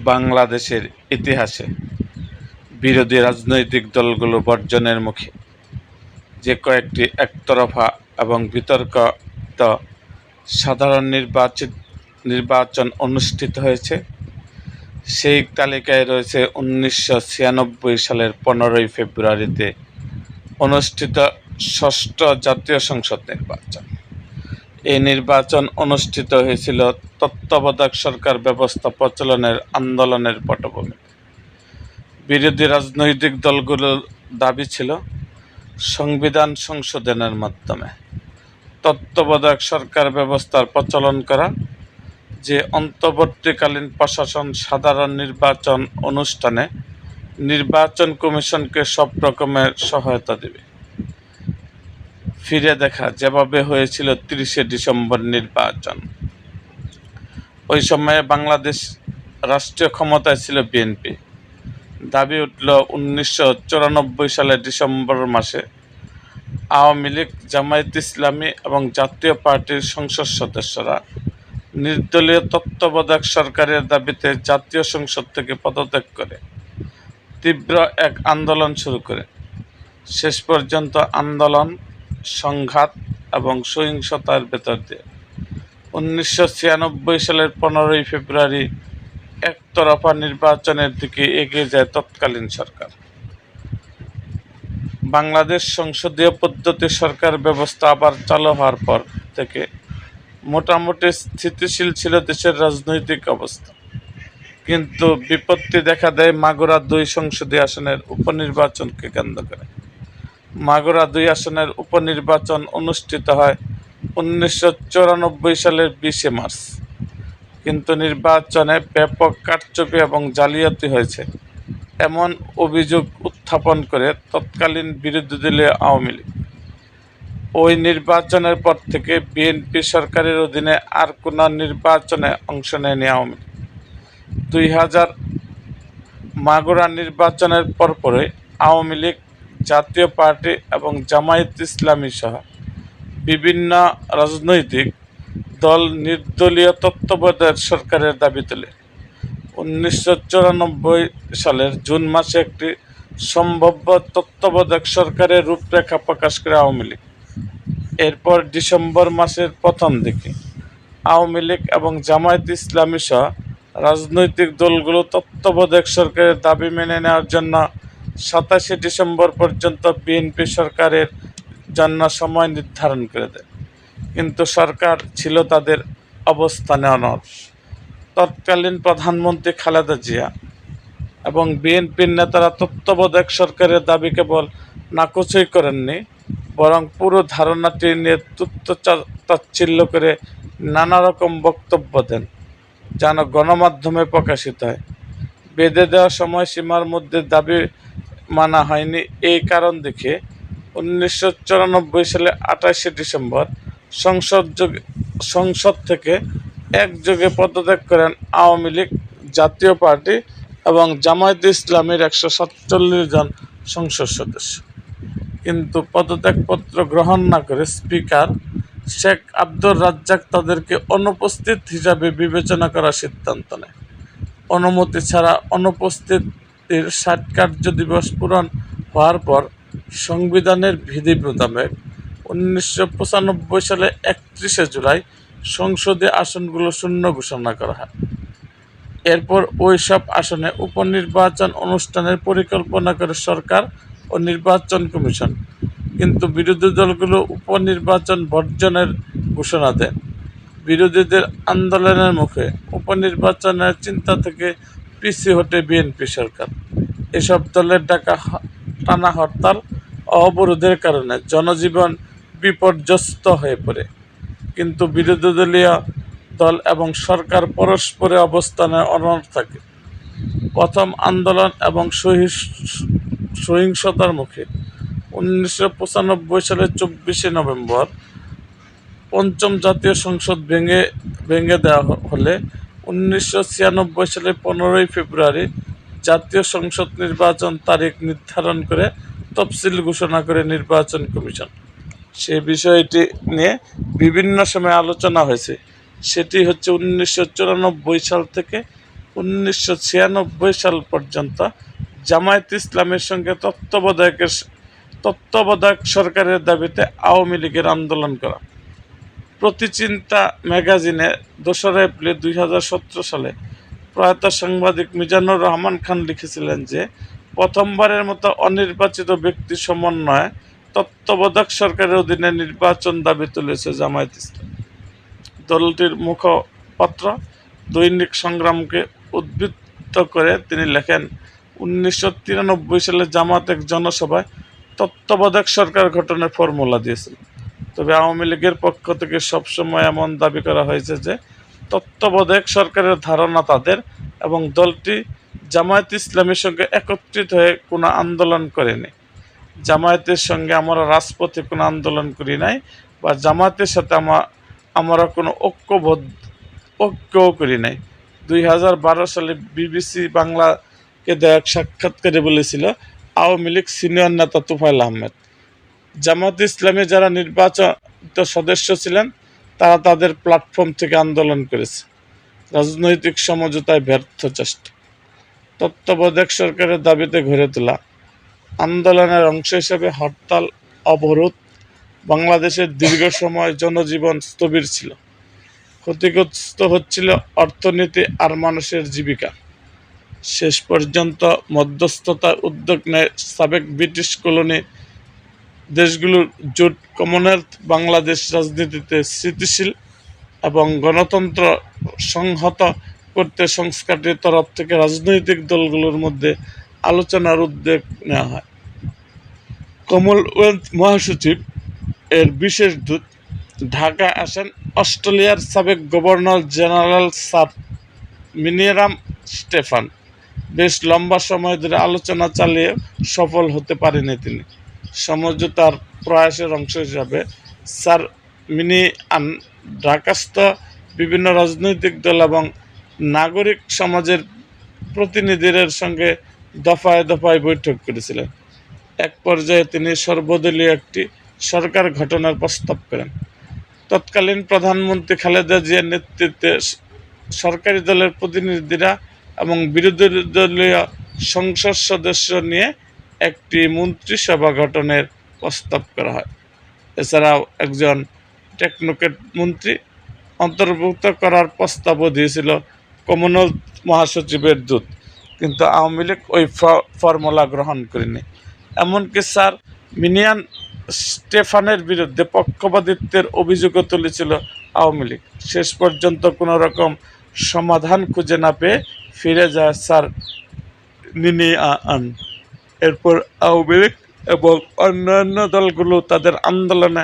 বাংলাদেশের ইতিহাসে বিরোধী রাজনৈতিক দলগুলো বর্জনের মুখে যে কয়েকটি একতরফা এবং বিতর্কিত সাধারণ নির্বাচন অনুষ্ঠিত হয়েছে, সেই তালিকায় রয়েছে 1996 সালের 15 ফেব্রুয়ারিতে অনুষ্ঠিত ষষ্ঠ জাতীয় সংসদ নির্বাচন। এই নির্বাচন অনুষ্ঠিত হয়েছিল তত্ত্বাবধায়ক সরকার ব্যবস্থা প্রচলনের আন্দোলনের পটভূমিতে। বিরোধী রাজনৈতিক দলগুলোর দাবি ছিল সংবিধান সংশোধনের মাধ্যমে তত্ত্বাবধায়ক সরকার ব্যবস্থার প্রচলন করা, যে অন্তর্বর্তীকালীন প্রশাসন সাধারণ নির্বাচন অনুষ্ঠানে নির্বাচন কমিশনকে সব রকমের সহায়তা দেবে। ফিরে দেখা যেভাবে হয়েছিল 30 ডিসেম্বর নির্বাচন। ওই সময়ে বাংলাদেশ রাষ্ট্রীয় ক্ষমতায় ছিল বিএনপি। দাবি উঠল 1994 সালের ডিসেম্বর মাসে আওয়ামী লীগ, জামায়াত ইসলামী এবং জাতীয় পার্টির সংসদ সদস্যরা নির্দলীয় তত্ত্বাবধায়ক সরকারের দাবিতে জাতীয় সংসদ থেকে পদত্যাগ করে তীব্র এক আন্দোলন শুরু করে। শেষ পর্যন্ত আন্দোলন, সংঘাত এবং সহিংসতার ভেতর দিয়ে 1996 সালের 15 ফেব্রুয়ারি একতরফা নির্বাচনের দিকে এগিয়ে যায় তৎকালীন সরকার। বাংলাদেশ সংসদীয় পদ্ধতি সরকার ব্যবস্থা আবার চালু হওয়ার পর থেকে মোটামুটি স্থিতিশীল ছিল দেশের রাজনৈতিক অবস্থা, কিন্তু বিপত্তি দেখা দেয় মাগুরা 2 সংসদীয় আসনের উপনির্বাচনকে কেন্দ্র করে। মাগুরা 2 আসনের উপনির্বাচন অনুষ্ঠিত হয় 1994 সালের 20 মার্চ, কিন্তু নির্বাচনে ব্যাপক কারচুপি এবং জালিয়াতি হয়েছে এমন অভিযোগ উত্থাপন করে তৎকালীন বিরোধী দলীয় আওয়ামী লীগ। ওই নির্বাচনের পর থেকে বিএনপি সরকারের অধীনে আর কোনো নির্বাচনে অংশ নেয়নি আওয়ামী লীগ। 2000 মাগুরা নির্বাচনের পরপরই আওয়ামী লীগ, জাতীয় পার্টি এবং জামায়াত ইসলামী সহ বিভিন্ন রাজনৈতিক দল নির্দলীয় তত্ত্বাবধায়ক সরকারের দাবি তোলে। 1994 সালের জুন মাসে একটি সম্ভাব্য তত্ত্বাবধায়ক সরকারের রূপরেখা প্রকাশ করে আওয়ামী লীগ। এরপর ডিসেম্বর মাসের প্রথম দিকে আওয়ামী লীগ এবং জামায়াত ইসলামী সহ রাজনৈতিক দলগুলো তত্ত্বাবধায়ক সরকারের দাবি মেনে নেওয়ার জন্য 27 ডিসেম্বর পর্যন্ত বিএনপি সরকারের জন্য সময় নির্ধারণ করে দেয়, কিন্তু সরকার ছিল তাদের অবস্থানে অনড়। তৎকালীন প্রধানমন্ত্রী খালেদা জিয়া এবং বিএনপির নেতারা তত্ত্বাবধায়ক সরকারের দাবি কেবল নাকচই করেননি, বরং পুরো ধারণাটি নিয়ে তুচ্ছ-তাচ্ছিল্য করে নানা রকম বক্তব্য দেন, যেন গণমাধ্যমে প্রকাশিত হয়। বেঁধে দেওয়া সময়সীমার মধ্যে দাবি মানা হয়নি, এই কারণ দেখে 1994 সালে 28 ডিসেম্বর সংসদ থেকে একযোগে পদত্যাগ করেন আওয়ামী লীগ, জাতীয় পার্টি এবং জামায়াত ইসলামীর 147 জন সংসদ সদস্য। কিন্তু পদত্যাগপত্র গ্রহণ না করে স্পিকার শেখ আব্দুর রাজ্জাক তাদেরকে অনুপস্থিত হিসাবে বিবেচনা করার সিদ্ধান্ত নেয়। অনুমতি ছাড়া অনুপস্থিতির 60 কার্য দিবস পূরণ হওয়ার পর সংবিধানের বিধি মোতাবেক 1995 সালে 31 জুলাই সংসদীয় আসনগুলো শূন্য ঘোষণা করা হয়। এরপর ওই সব আসনে উপনির্বাচন অনুষ্ঠানের পরিকল্পনা করে সরকার ও নির্বাচন কমিশন, কিন্তু বিরোধী দলগুলো উপনির্বাচন বর্জনের ঘোষণা দেন। বিরোধীদের আন্দোলনের মুখে উপনির্বাচনের চিন্তা থেকে পিছু হটে বিএনপি সরকার। এসব দলের ডাকা টানা হরতাল ও অবরোধের কারণে জনজীবন বিপর্যস্ত হয়ে পড়ে, কিন্তু বিরোধী দলীয় দল এবং সরকার পরস্পরের অবস্থানে অনড় থাকে। প্রথম আন্দোলন এবং সহিংসতার মুখে 1995 সালের 24 নভেম্বর পঞ্চম জাতীয় সংসদ ভেঙে দেওয়া হলে 1996 সালের 15 ফেব্রুয়ারি জাতীয় সংসদ নির্বাচন তারিখ নির্ধারণ করে তফসিল ঘোষণা করে নির্বাচন কমিশন। সে বিষয়টি নিয়ে বিভিন্ন সময় আলোচনা হয়েছে। সেটি হচ্ছে 1994 সাল থেকে 1996 সাল পর্যন্ত জামায়াত ইসলামের সঙ্গে তত্ত্বাবধায়ক সরকারের দাবিতে আওয়ামী লীগের আন্দোলন করা। প্রতিচিন্তা ম্যাগাজিনে 2 এপ্রিল 2017 সালে প্রয়াত সাংবাদিক মিজানুর রহমান খান লিখেছিলেন যে প্রথমবারের মতো অনির্বাচিত ব্যক্তি সমন্বয়ে তত্ত্বাবধায়ক সরকারের অধীনে নির্বাচন দাবি তুলেছে জামায়াত ইসলাম। দলটির মুখপাত্র দৈনিক সংগ্রামকে উদ্ধৃত করে তিনি লেখেন, 1993 সালে জামাত এক জনসভায় তত্ত্বাবধায়ক সরকার গঠনের ফর্মুলা দিয়েছিল। তবে আওয়ামী লীগের পক্ষ থেকে সবসময় এমন দাবি করা হয়েছে যে তত্ত্বাবধায়ক সরকারের ধারণা তাদের এবং দলটি জামায়াত ইসলামের সঙ্গে একত্রিত হয়ে কোনো আন্দোলন করেনি। জামায়াতের সঙ্গে আমরা রাজপথে কোনো আন্দোলন করি নাই বা জামায়াতের সাথে আমরা কোনো ঐক্যও করি নাই। 2012 সালে বিবিসি বাংলাকে দেওয়া এক সাক্ষাৎকারে বলেছিল আওয়ামী লীগ সিনিয়র নেতা তোফায়েল আহমেদ, জামায়াত ইসলামে যারা নির্বাচিত সদস্য ছিলেন তারা তাদের প্ল্যাটফর্ম থেকে আন্দোলন করেছে। রাজনৈতিক সমঝোতায় ব্যর্থ চেষ্টা। তত্ত্বাবধায়ক সরকারের দাবিতে গড়ে তোলা আন্দোলনের অংশ হিসেবে হরতাল, অবরোধ, বাংলাদেশের দীর্ঘ সময় জনজীবন স্থবির ছিল। ক্ষতিগ্রস্ত হচ্ছিল অর্থনীতি আর মানুষের জীবিকা। শেষ পর্যন্ত মধ্যস্থতার উদ্যোগ নেয় সাবেক ব্রিটিশ কলোনি দেশগুলোর জোট কমনওয়েলথ বাংলাদেশ রাজনীতিতে স্থিতিশীল এবং গণতন্ত্র সংহত করতে সংস্থাটির তরফ থেকে রাজনৈতিক দলগুলোর মধ্যে আলোচনার উদ্যোগ নেওয়া হয়। কমনওয়েলথ মহাসচিব এর বিশেষ দূত ঢাকা আসেন অস্ট্রেলিয়ার সাবেক গভর্নর জেনারেল স্যার মিনিরাম স্টেফান। বেশ লম্বা সময় ধরে আলোচনা চালিয়ে সফল হতে পারেনি তিনি। সমঝোতার প্রয়াসের অংশ হিসাবে স্যার মিনিয়ান ঢাকাস্থ বিভিন্ন রাজনৈতিক দল এবং নাগরিক সমাজের প্রতিনিধিদের সঙ্গে দফায় দফায় বৈঠক করেছিলেন। এক পর্যায়ে তিনি সর্বদলীয় একটি সরকার গঠনের প্রস্তাব করেন। তৎকালীন প্রধানমন্ত্রী খালেদা জিয়ার নেতৃত্বে সরকারি দলের প্রতিনিধিরা এবং বিরোধী দলীয় সংসদ সদস্য নিয়ে একটি মন্ত্রিসভা গঠনের প্রস্তাব করা হয়। এছাড়াও একজন টেকনোক্র্যাট মন্ত্রী অন্তর্ভুক্ত করার প্রস্তাবও দিয়েছিল কমনওয়েলথ মহাসচিবের দূত, কিন্তু আওয়ামী লীগ ওই ফর্মুলা গ্রহণ করেনি। এমনকি স্যার মিনিয়ান স্টেফানের বিরুদ্ধে পক্ষপাতিত্বের অভিযোগও তুলেছিল আওয়ামী লীগ। শেষ পর্যন্ত কোনো রকম সমাধান খুঁজে না পেয়ে ফিরে যায় স্যার মিনিয়ান। এরপর আওয়ামী লীগ এবং অন্যান্য দলগুলো তাদের আন্দোলনে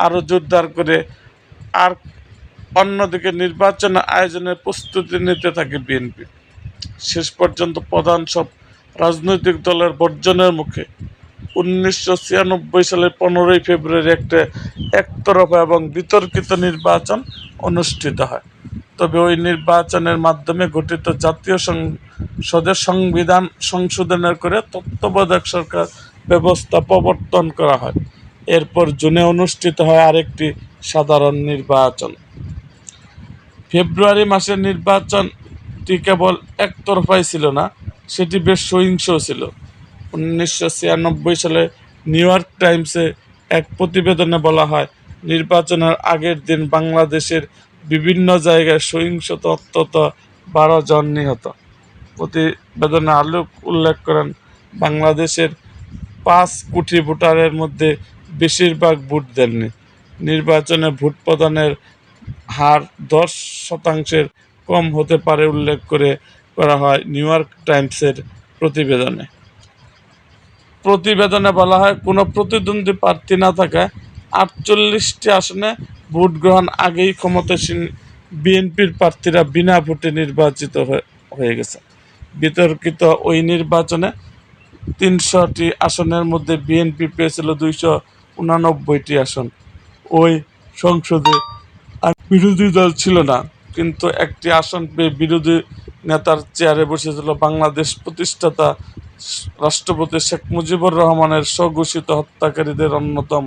আরও জোরদার করে, আর অন্যদিকে নির্বাচন আয়োজনের প্রস্তুতি নিতে থাকে বিএনপি। শেষ পর্যন্ত প্রধান সব রাজনৈতিক দলের বর্জনের মুখে 1996 সালের 15 ফেব্রুয়ারি একটা একতরফা এবং বিতর্কিত নির্বাচন অনুষ্ঠিত হয়। তবে ওই নির্বাচনের মাধ্যমে গঠিত জাতীয় সংসদের সংবিধান সংশোধনের করে তত্ত্বাবধায়ক সরকার ব্যবস্থা প্রবর্তন করা হয়। এরপর জুনে অনুষ্ঠিত হয় আরেকটি সাধারণ নির্বাচন। ফেব্রুয়ারি মাসের নির্বাচনটি কেবল একতরফাই ছিল না, সেটি বেশ সহিংসও ছিল। 1996 সালে নিউ ইয়র্ক টাইমসে এক প্রতিবেদনে বলা হয়, নির্বাচনের আগের দিন বাংলাদেশের বিভিন্ন জায়গায় সহিংসতা অন্তত 12 জন নিহত। প্রতিবেদনে উল্লেখ করেন, বাংলাদেশের 5 কোটি ভোটারের মধ্যে বেশিরভাগ ভোট দেননি। নির্বাচনে ভোট প্রদানের হার 10% কম হতে পারে উল্লেখ করা হয় নিউ ইয়র্ক টাইমসের প্রতিবেদনে। প্রতিবেদনে বলা হয়, কোনো প্রতিদ্বন্দ্বী প্রার্থী না থাকায় 48টি আসনে ভোট গ্রহণ আগেই ক্ষমতাসীন বিএনপির প্রার্থীরা বিনা ভোটে নির্বাচিত হয়ে গেছে। বিতর্কিত ওই নির্বাচনে 300টি আসনের মধ্যে বিএনপি পেয়েছিল 289টি আসন। ওই সংসদে আর বিরোধী দল ছিল না, কিন্তু একটি আসন পেয়ে বিরোধী নেতার চেয়ারে বসেছিল বাংলাদেশ প্রতিষ্ঠাতা রাষ্ট্রপতি শেখ মুজিবুর রহমানের স্বঘোষিত হত্যাকারীদের অন্যতম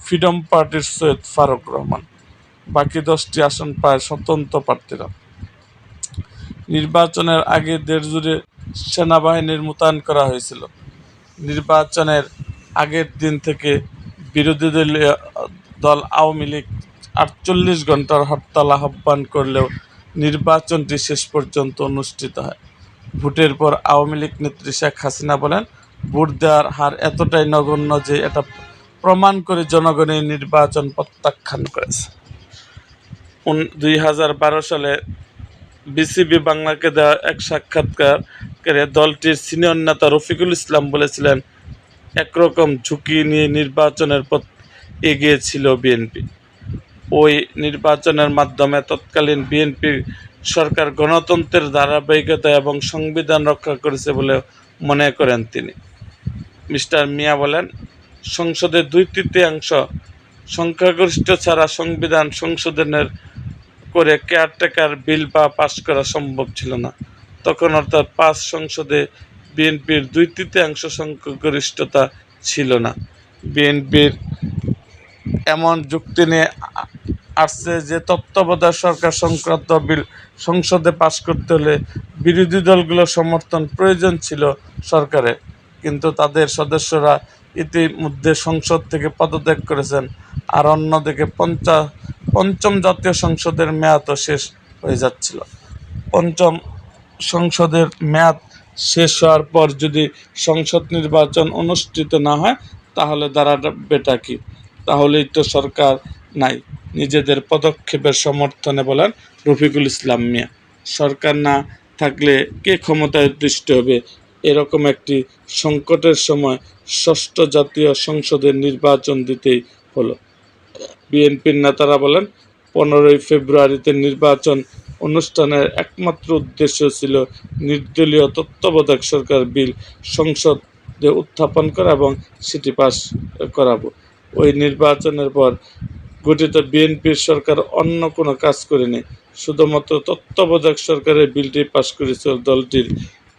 ফ্রিডম পার্টির সৈয়দ ফারুক রহমান। বাকি 10টি আসন পায় স্বতন্ত্র প্রার্থীরা। নির্বাচনের আগে দেশজুড়ে সেনাবাহিনীর মোতায়েন করা হয়েছিল। নির্বাচনের আগের দিন থেকে বিরোধী দল আওয়ামী লীগ ৪৮ ঘণ্টার হরতাল আহ্বান করলেও নির্বাচনটি শেষ পর্যন্ত অনুষ্ঠিত হয়। ভোটের পর আওয়ামী লীগ নেত্রী শেখ হাসিনা বলেন, ভোট দেওয়ার হার এতটাই নগণ্য যে এটা প্রমাণ করে জনগণ এই নির্বাচন প্রত্যাখ্যান করেছে। ২০১২ সালে বিসিবি বাংলাকে দেওয়া এক সাক্ষাৎকারে দলটির সিনিয়র নেতা রফিকুল ইসলাম বলেছিলেন, একরকম ঝুঁকি নিয়ে নির্বাচনের পথ এগিয়েছিল বিএনপি। ওই নির্বাচনের মাধ্যমে তৎকালীন বিএনপি সরকার গণতন্ত্রের ধারাবাহিকতা এবং সংবিধান রক্ষা করেছে বলে মনে করেন তিনি। মিস্টার মিয়া বলেন, সংসদে 2/3 সংখ্যাগরিষ্ঠ ছাড়া সংবিধান সংশোধনের করে কেয়ারটেকার বিল পাস করা সম্ভব ছিল না। তখন অর্থাৎ 5 সংসদে বিএনপির 2/3 সংখ্যাগরিষ্ঠতা ছিল না। বিএনপির এমন যুক্তি নিয়ে আসছে যে তত্ত্বাবধায়ক সরকার সংক্রান্ত বিল সংসদে পাস করতে হলে বিরোধী দলগুলোর সমর্থন প্রয়োজন ছিল সরকারের, কিন্তু তাদের সদস্যরা ইতিমধ্যে সংসদ থেকে পদত্যাগ করেছেন। আর অন্যদিকে পঞ্চম জাতীয় সংসদের মেয়াদও শেষ হয়ে যাচ্ছিল। পঞ্চম সংসদের মেয়াদ শেষ হওয়ার পর যদি সংসদ নির্বাচন অনুষ্ঠিত না হয় তাহলে দাঁড়াবেটা কি? তাহলেই তো সরকার নাই। নিজেদের পদক্ষেপের সমর্থনে বলেন রফিকুল ইসলাম মিয়া, সরকার না থাকলে কে ক্ষমতায় অধিষ্ঠিত হবে? এরকম একটি সংকটের সময় ষষ্ঠ জাতীয় সংসদের নির্বাচন দিতেই হলো। বিএনপির নেতারা বলেন, 15 ফেব্রুয়ারিতে নির্বাচন অনুষ্ঠানের একমাত্র উদ্দেশ্য ছিল নির্দলীয় তত্ত্বাবধায়ক সরকার বিল সংসদে উত্থাপন করা এবং সেটি পাস করাবো। ওই নির্বাচনের পর গঠিত বিএনপির সরকার অন্য কোনো কাজ করেনি, শুধুমাত্র তত্ত্বাবধায়ক সরকারের বিলটি পাস করেছিল দলটির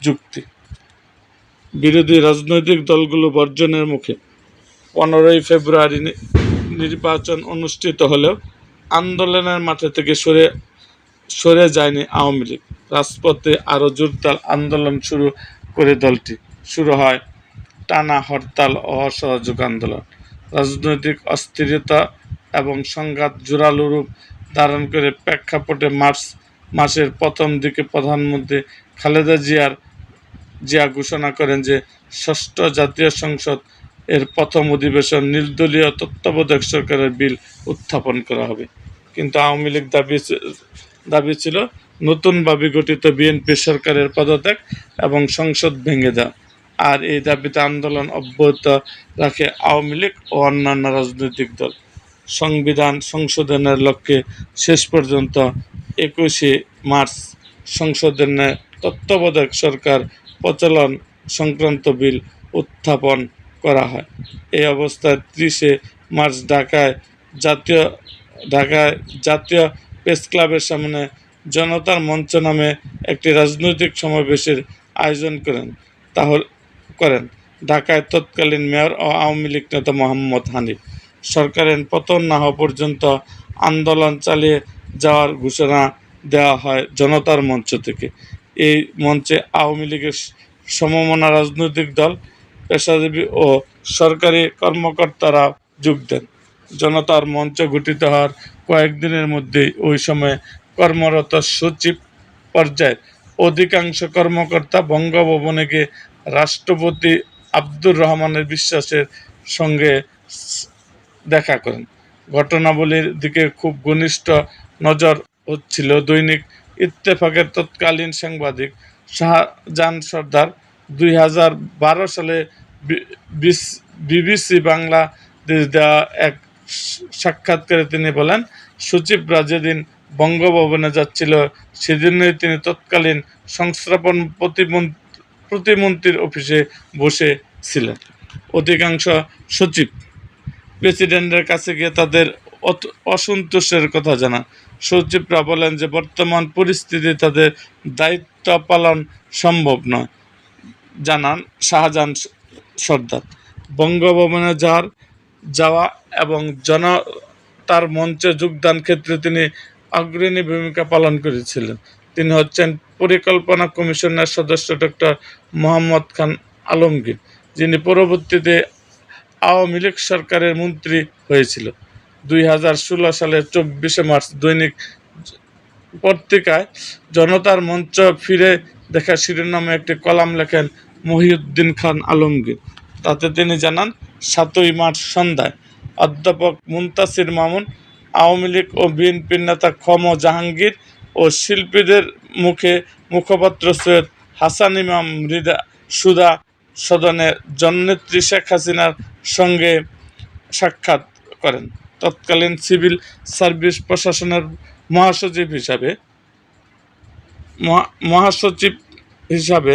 যুক্তি। বিরোধী রাজনৈতিক দলগুলো বর্জনের মুখে 15 ফেব্রুয়ারি নির্বাচন অনুষ্ঠিত হলেও আন্দোলনের মাঠে থেকে সরে যায়নি আওয়ামী লীগ। রাজপথে আরও জোরদার আন্দোলন শুরু করে দলটি। শুরু হয় টানা হরতাল ও অসহযোগ আন্দোলন। রাজনৈতিক অস্থিরতা এবং সংঘাত জোরালো রূপ ধারণ করে প্রেক্ষাপটে মার্চ মাসের প্রথম দিকে প্রধানমন্ত্রী খালেদা জিয়া ঘোষণা করেন যে ষষ্ঠ জাতীয় সংসদ এর প্রথম অধিবেশন নির্দলীয় তত্ত্বাবধায়ক সরকারের বিল উত্থাপন করা হবে। কিন্তু আওয়ামী লীগ দাবি ছিল নতুনভাবে গঠিত বিএনপি সরকারের পদত্যাগ এবং সংসদ ভেঙে দেওয়া। আর এই দাবিতে আন্দোলন অব্যাহত রাখে আওয়ামী লীগ ও অন্যান্য রাজনৈতিক দল। সংবিধান সংশোধনের লক্ষ্যে শেষ পর্যন্ত 21 মার্চ সংসদের তত্ত্বাবধায়ক সরকার প্রচলন সংক্রান্ত বিল উত্থাপন করা হয়। এই অবস্থায় 30 মার্চ ঢাকায় জাতীয় প্রেসক্লাবের সামনে জনতার মঞ্চ নামে একটি রাজনৈতিক সমাবেশের আয়োজন করেন ঢাকায় তৎকালীন মেয়র ও আওয়ামী লীগ নেতা মোহাম্মদ হানিফ। সরকারের পতন না হওয়া পর্যন্ত আন্দোলন চালিয়ে যাওয়ার ঘোষণা দেওয়া হয় জনতার মঞ্চ থেকে। এই মঞ্চে আওয়ামী লীগের সমমনা রাজনৈতিক দল, পেশাজীবী ও সরকারি কর্মকর্তারা যোগ দেন। জনতার মঞ্চ গঠিত হওয়ার কয়েকদিনের মধ্যেই ওই সময়ে কর্মরত সচিব পর্যায়ের অধিকাংশ কর্মকর্তা বঙ্গভবনে গিয়ে রাষ্ট্রপতি আব্দুর রহমানের বিশ্বাসের সঙ্গে দেখা করেন। ঘটনাবলীর দিকে খুব ঘনিষ্ঠ নজর হচ্ছিল দৈনিক ইত্তেফাকের তৎকালীন সাংবাদিক শাহজাহান সরদার। 2012 সালে বিবিসি বাংলাদেশ দেওয়া এক সাক্ষাৎকারে তিনি বলেন, সচিবরা যেদিন বঙ্গভবনে যাচ্ছিল সেদিনই তিনি তৎকালীন সংস্থাপন প্রতিমন্ত্রীর অফিসে বসে ছিলেন। অধিকাংশ সচিব প্রেসিডেন্টের কাছে গিয়ে তাদের অসন্তোষের কথা জানান। সচিবরা বলেন যে বর্তমান পরিস্থিতি তাদের দায়িত্ব পালন সম্ভব নয়। জানান শাহজাহান সরদার। বঙ্গভবনে যাওয়া এবং জনতার মঞ্চে যোগদান ক্ষেত্রে তিনি অগ্রণী ভূমিকা পালন করেছিলেন। তিনি হচ্ছেন পরিকল্পনা কমিশনের সদস্য ডক্টর মোহাম্মদ খান আলমগীর, যিনি পরবর্তীতে আওয়ামী লীগ সরকারের মন্ত্রী হয়েছিল। 2016 সালের 24 মার্চ দৈনিক পত্রিকায় জনতার মঞ্চ ফিরে দেখা শিরোনামে একটি কলাম লেখেন মহিউদ্দিন খান আলমগীর। তাতে তিনি জানান, 7ই মার্চ সন্ধ্যায় অধ্যাপক মুনতাসির মামুন, আওয়ামী লীগ ও বিএনপির নেতা খ.ম. জাহাঙ্গীর ও শিল্পীদের মুখপাত্র সৈয়দ হাসান ইমাম সুধা সদনে জননেত্রী শেখ হাসিনার সঙ্গে সাক্ষাৎ করেন। তৎকালীন সিভিল সার্ভিস প্রশাসনের মহাসচিব হিসাবে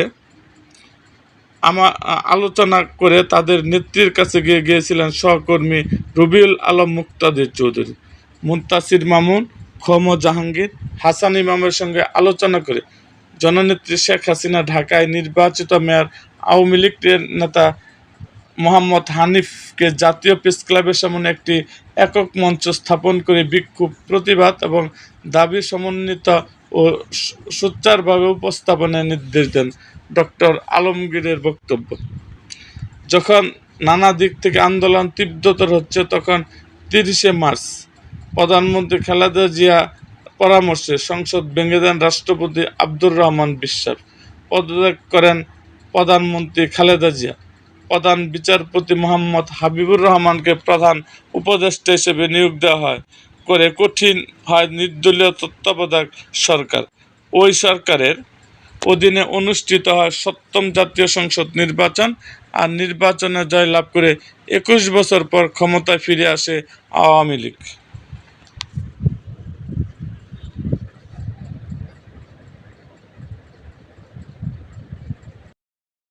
আলোচনা করে তাদের নেত্রীর কাছে গিয়েছিলেন সহকর্মী রবিউল আলম মুক্তাদির চৌধুরী। মুনতাসির মামুন, খ.ম. জাহাঙ্গীর, হাসান ইমামের সঙ্গে আলোচনা করে জননেত্রী শেখ হাসিনা ঢাকায় নির্বাচিত মেয়র আওয়ামী লীগের নেতা মোহাম্মদ হানিফকে জাতীয় প্রেসক্লাবের সামনে একটি একক মঞ্চ স্থাপন করে বিক্ষোভ, প্রতিবাদ এবং দাবি সমন্বিত ও সোচ্চারভাবে উপস্থাপনের নির্দেশ দেন। ডক্টর আলমগীরের বক্তব্য, যখন নানা দিক থেকে আন্দোলন তীব্রতর হচ্ছে, তখন 30শে মার্চ প্রধানমন্ত্রী খালেদা জিয়া পরামর্শে সংসদ ভেঙে দেন রাষ্ট্রপতি আব্দুর রহমান বিশ্বাস। পদত্যাগ করেন প্রধানমন্ত্রী খালেদা জিয়া। প্রধান বিচারপতি মোহাম্মদ হাবিবুর রহমানকে প্রধান উপদেষ্টা হিসেবে নিয়োগ দেওয়া করে কঠিন হয় নির্দলীয় তত্ত্বাবধায়ক সরকার। ওই সরকারের অধীনে অনুষ্ঠিত হয় 7ম জাতীয় সংসদ নির্বাচন, আর নির্বাচনে জয়লাভ করে 21 বছর পর ক্ষমতায় ফিরে আসে আওয়ামী লীগ।